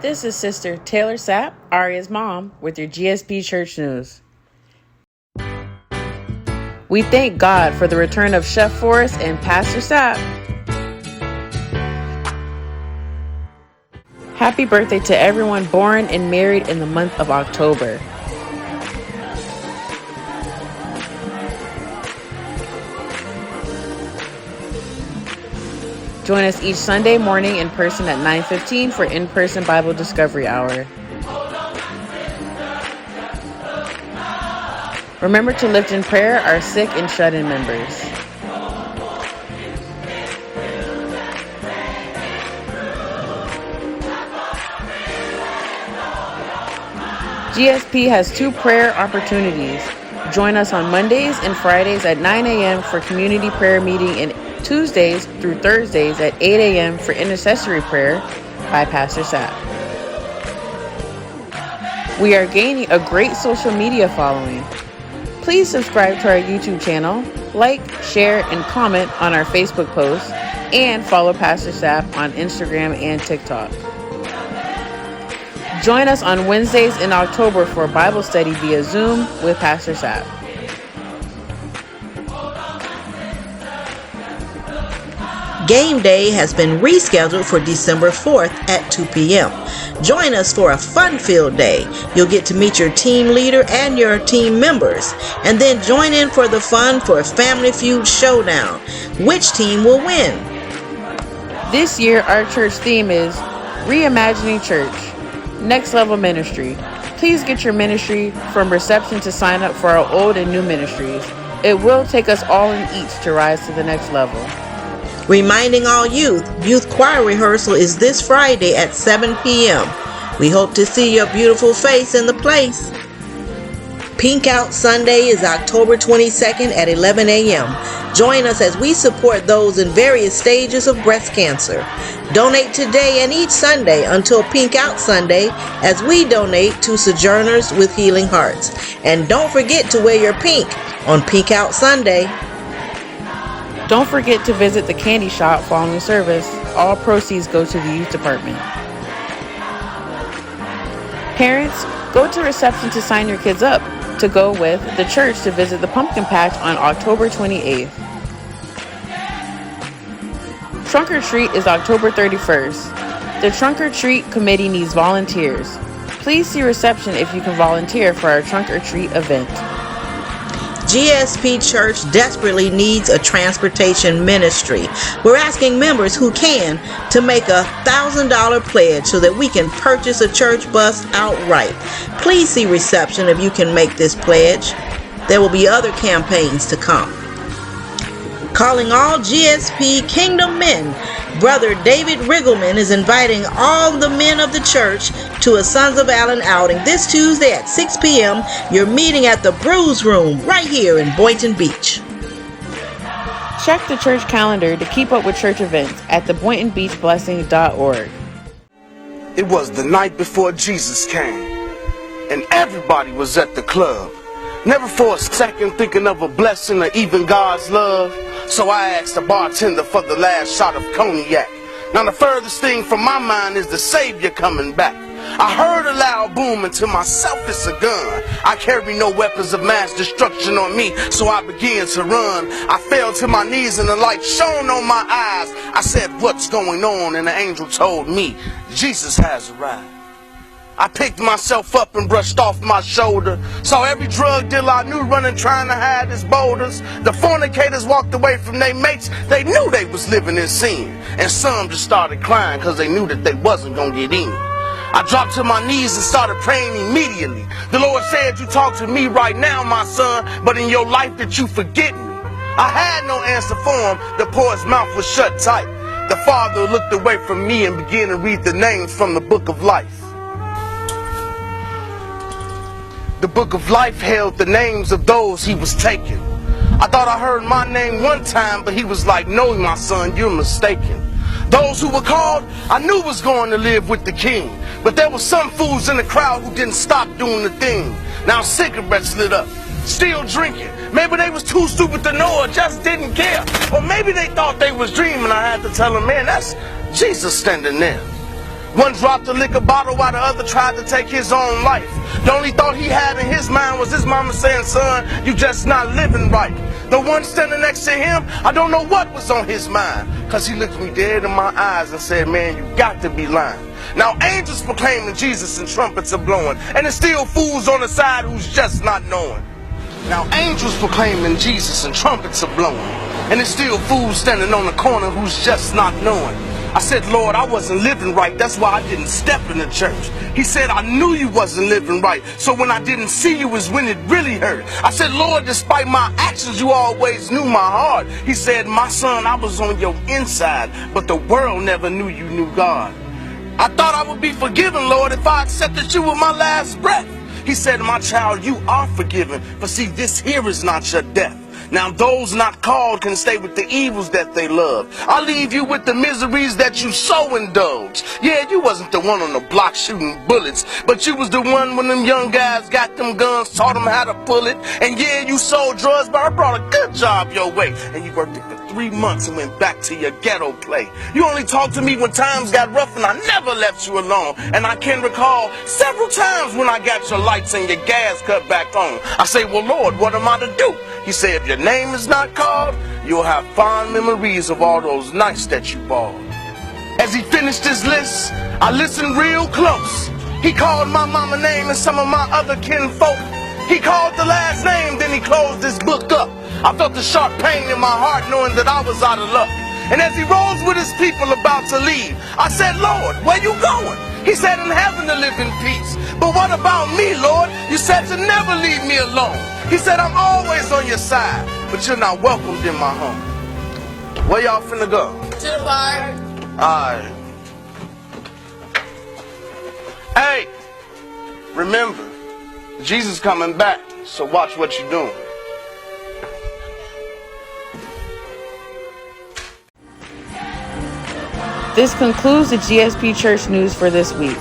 This is Sister Taylor Sapp, Aria's mom, with your GSP Church News. We thank God for the return of Chef Forrest and Pastor Sapp. Happy birthday to everyone born and married in the month of October. Join us each Sunday morning in person at 9:15 for in-person Bible Discovery Hour. Remember to lift in prayer our sick and shut-in members. GSP has 2 prayer opportunities. Join us on Mondays and Fridays at 9 a.m. for community prayer meeting and Tuesdays through Thursdays at 8 a.m. for intercessory prayer by Pastor Sapp. We are gaining a great social media following. Please subscribe to our YouTube channel, like, share, and comment on our Facebook posts, and follow Pastor Sapp on Instagram and TikTok. Join us on Wednesdays in October for a Bible study via Zoom with Pastor Sapp. Game day has been rescheduled for December 4th at 2 p.m. Join us for a fun-filled day. You'll get to meet your team leader and your team members, and then join in for the fun for a Family Feud showdown. Which team will win? This year, our church theme is Reimagining Church, Next Level Ministry. Please get your ministry from reception to sign up for our old and new ministries. It will take us all in each to rise to the next level. Reminding all youth choir rehearsal is this Friday at 7 p.m. We hope to see your beautiful face in the place. Pink Out Sunday is October 22nd at 11 a.m. Join us as we support those in various stages of breast cancer. Donate today and each Sunday until Pink Out Sunday as we donate to Sojourners with Healing Hearts. And don't forget to wear your pink on Pink Out Sunday. Don't forget to visit the candy shop following service. All proceeds go to the youth department. Parents, go to reception to sign your kids up to go with the church to visit the pumpkin patch on October 28th. Trunk or Treat is October 31st. The Trunk or Treat committee needs volunteers. Please see reception if you can volunteer for our Trunk or Treat event. GSP Church desperately needs a transportation ministry. We're asking members who can to make a $1,000 pledge so that we can purchase a church bus outright. Please see reception if you can make this pledge. There will be other campaigns to come. Calling all GSP Kingdom men, Brother David Riggleman is inviting all the men of the church to a Sons of Allen outing this Tuesday at 6 p.m. You're meeting at the Brews Room right here in Boynton Beach. Check the church calendar to keep up with church events at theboyntonbeachblessing.org. It was the night before Jesus came, and everybody was at the club. Never for a second thinking of a blessing or even God's love. So I asked the bartender for the last shot of cognac. Now the furthest thing from my mind is the Savior coming back. I heard a loud boom, and to myself it's a gun. I carry no weapons of mass destruction on me, so I began to run. I fell to my knees and the light shone on my eyes. I said, "What's going on?" And the angel told me, "Jesus has arrived." I picked myself up and brushed off my shoulder. Saw every drug dealer I knew running trying to hide his boulders. The fornicators walked away from their mates. They knew they was living in sin. And some just started crying because they knew that they wasn't going to get in. I dropped to my knees and started praying immediately. The Lord said, "You talk to me right now, my son, but in your life that you forget me." I had no answer for him. The poor's mouth was shut tight. The Father looked away from me and began to read the names from the book of life. The book of life held the names of those he was taking. I thought I heard my name one time, but he was like, "No, my son, you're mistaken." Those who were called, I knew was going to live with the king. But there were some fools in the crowd who didn't stop doing the thing. Now cigarettes lit up, still drinking. Maybe they was too stupid to know or just didn't care. Or maybe they thought they was dreaming. I had to tell them, "Man, that's Jesus standing there." One dropped the liquor bottle while the other tried to take his own life. The only thought he had in his mind was his mama saying, son, you just not living right. The one standing next to him, I don't know what was on his mind, because he looked me dead in my eyes and said, man, you got to be lying. Now angels proclaiming Jesus and trumpets are blowing, and it's still fools on the side who's just not knowing. Now angels proclaiming Jesus and trumpets are blowing, and it's still fools standing on the corner who's just not knowing. I said, Lord, I wasn't living right. That's why I didn't step in the church. He said, I knew you wasn't living right. So when I didn't see you is when it really hurt. I said, Lord, despite my actions, you always knew my heart. He said, my son, I was on your inside, but the world never knew you knew God. I thought I would be forgiven, Lord, if I accepted you with my last breath. He said, my child, you are forgiven. But see, this here is not your death. Now those not called can stay with the evils that they love. I'll leave you with the miseries that you so indulge. Yeah, you wasn't the one on the block shooting bullets, but you was the one when them young guys got them guns, taught them how to pull it. And yeah, you sold drugs, but I brought a good job your way. And you worked it for 3 months and went back to your ghetto play. You only talked to me when times got rough and I never left you alone. And I can recall several times when I got your lights and your gas cut back on. I say, well, Lord, what am I to do? He said, if your name is not called, you'll have fond memories of all those nights that you bought. As he finished his list, I listened real close. He called my mama name and some of my other kinfolk. He called the last name, then he closed his book up. I felt a sharp pain in my heart knowing that I was out of luck. And as he rose with his people about to leave, I said, Lord, where you going? He said, in heaven to live in peace. But what about me, Lord? You said to never leave me alone. He said, I'm always on your side, but you're not welcomed in my home. Where y'all finna go? To the bar. Alright. Hey, remember, Jesus coming back, so watch what you're doing. This concludes the GSP Church News for this week.